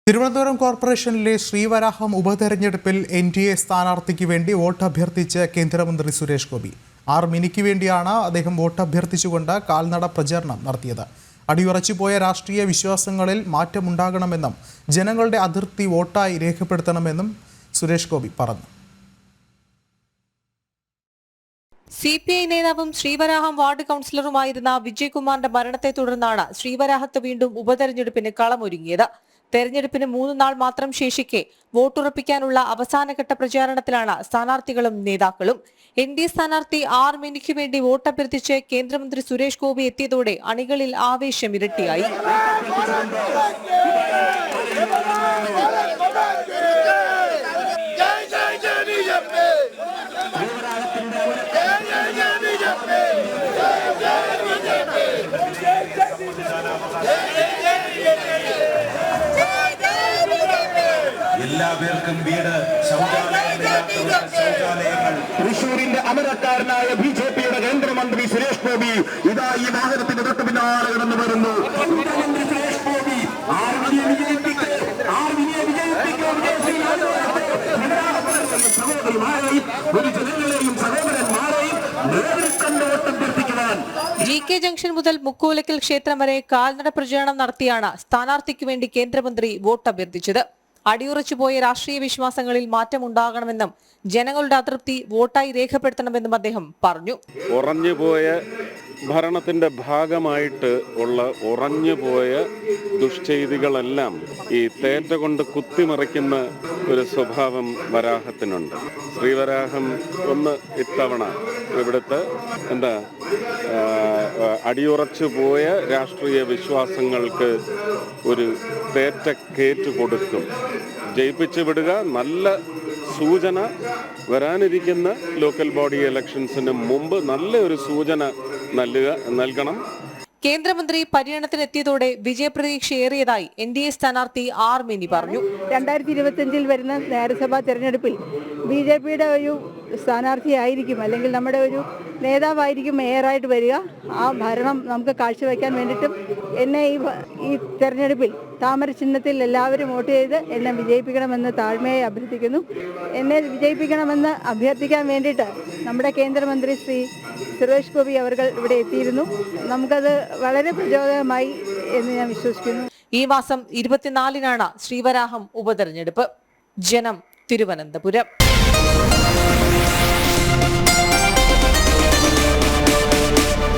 തിരുവനന്തപുരം കോർപ്പറേഷനിലെ ശ്രീവരാഹം ഉപതെരഞ്ഞെടുപ്പിൽ എൻഡിഎ സ്ഥാനാർത്ഥിക്ക് വേണ്ടി വോട്ട് അഭ്യർത്ഥിച്ച് കേന്ദ്രമന്ത്രി സുരേഷ് ഗോപി 6 മിനിക്ക് വേണ്ടിയാണ് അദ്ദേഹം വോട്ട് അഭ്യർത്ഥിച്ചുകൊണ്ട് കാൽനട പ്രചാരണം നടത്തിയത്. അടിയുറച്ചുപോയ രാഷ്ട്രീയ വിശ്വാസങ്ങളിൽ മാറ്റമുണ്ടാകണമെന്നും ജനങ്ങളുടെ അതിർത്തി വോട്ടായി രേഖപ്പെടുത്തണമെന്നും സുരേഷ് ഗോപി പറഞ്ഞു. സിപിഐ നേതാവും ശ്രീവരാഹം വാർഡ് കൌൺസിലറുമായിരുന്ന വിജയകുമാറിന്റെ മരണത്തെ തുടർന്നാണ് ശ്രീവരാഹത്ത് വീണ്ടും ഉപതെരഞ്ഞെടുപ്പിന് കളമൊരുങ്ങിയത്. തെരഞ്ഞെടുപ്പിന് 3 നാൾ മാത്രം ശേഷിക്കെ വോട്ടുറപ്പിക്കാനുള്ള അവസാനഘട്ട പ്രചാരണത്തിലാണ് സ്ഥാനാർത്ഥികളും നേതാക്കളും. എൻഡിഎ സ്ഥാനാർത്ഥി R മിനിക്ക് വേണ്ടി വോട്ടഭ്യർത്ഥിച്ച് കേന്ദ്രമന്ത്രി സുരേഷ് ഗോപി എത്തിയതോടെ അണികളിൽ ആവേശം ഇരട്ടിയായി. എല്ലാവർക്കും വീട്, ശൗചാലയങ്ങൾ. തൃശൂരിന്റെ അമരക്കാരനായ ബിജെപിയുടെ കേന്ദ്രമന്ത്രി സുരേഷ് ഗോപി ഇതാ ഈ വാഹനത്തിന്റെ തൊട്ട് പിന്നാലെ കടന്നു വരുന്നു. സുരേഷ് ഗോപി സഹോദരിമാരെയും ജനങ്ങളെയും സഹോദരന്മാരെയും GK ജംഗ്ഷൻ മുതൽ മുക്കോലക്കൽ ക്ഷേത്രം വരെ കാൽനട പ്രചാരണം നടത്തിയാണ് സ്ഥാനാർത്ഥിക്ക് വേണ്ടി കേന്ദ്രമന്ത്രി വോട്ട് അഭ്യർത്ഥിച്ചത്. അടിയുറച്ചുപോയ രാഷ്ട്രീയ വിശ്വാസങ്ങളിൽ മാറ്റമുണ്ടാകണമെന്നും ജനങ്ങളുടെ അതൃപ്തി വോട്ടായി രേഖപ്പെടുത്തണമെന്നും അദ്ദേഹം പറഞ്ഞു. ഉറഞ്ഞുപോയ ഭരണത്തിന്റെ ഭാഗമായിട്ട് ഉള്ള ഉറഞ്ഞുപോയ ദുഷ്ചെയ്തികളെല്ലാം ഈ തേറ്റ കൊണ്ട് കുത്തിമറിക്കുന്ന ഒരു സ്വഭാവം വരാഹത്തിനുണ്ട്. ശ്രീവരാഹം ഒന്ന് ഇത്തവണ ഇവിടുത്തെ അടിയുറച്ചുപോയ രാഷ്ട്രീയ വിശ്വാസങ്ങൾക്ക് ഒരു തേറ്റ കേറ്റ് കൊടുക്കും. ജയിപ്പിച്ചു വിടുക. നല്ല സൂചന വരാനിരിക്കുന്ന ലോക്കൽ ബോഡി ഇലക്ഷൻസിന് മുമ്പ് നല്ലൊരു സൂചന നൽകണം. കേന്ദ്രമന്ത്രി പര്യടനത്തിനെത്തിയതോടെ വിജയപ്രതീക്ഷയേറിയതായി എൻഡിഎ സ്ഥാനാർത്ഥി R മിനി പറഞ്ഞു. 2025 വരുന്ന നഗരസഭാ തെരഞ്ഞെടുപ്പിൽ ബിജെപിയുടെ ഒരു സ്ഥാനാർത്ഥിയായിരിക്കും, അല്ലെങ്കിൽ നമ്മുടെ ഒരു നേതാവായിരിക്കും മേയറായിട്ട് വരിക. ആ ഭരണം നമുക്ക് കാഴ്ചവെക്കാൻ വേണ്ടിയിട്ടും എന്നെ ഈ തെരഞ്ഞെടുപ്പിൽ താമര ചിഹ്നത്തിൽ എല്ലാവരും വോട്ട് ചെയ്ത് എന്നെ വിജയിപ്പിക്കണമെന്ന് താഴ്മയായി അഭ്യർത്ഥിക്കുന്നു. എന്നെ വിജയിപ്പിക്കണമെന്ന് അഭ്യർത്ഥിക്കാൻ വേണ്ടിയിട്ട് നമ്മുടെ കേന്ദ്രമന്ത്രി ശ്രീ സുരേഷ് ഗോപി അവർ ഇവിടെ എത്തിയിരുന്നു. നമുക്കത് വളരെ പ്രചോദനമായി എന്ന് ഞാൻ വിശ്വസിക്കുന്നു. ഈ മാസം 24-നാണ് ശ്രീവരാഹം ഉപതെരഞ്ഞെടുപ്പ്. ജനം, തിരുവനന്തപുരം.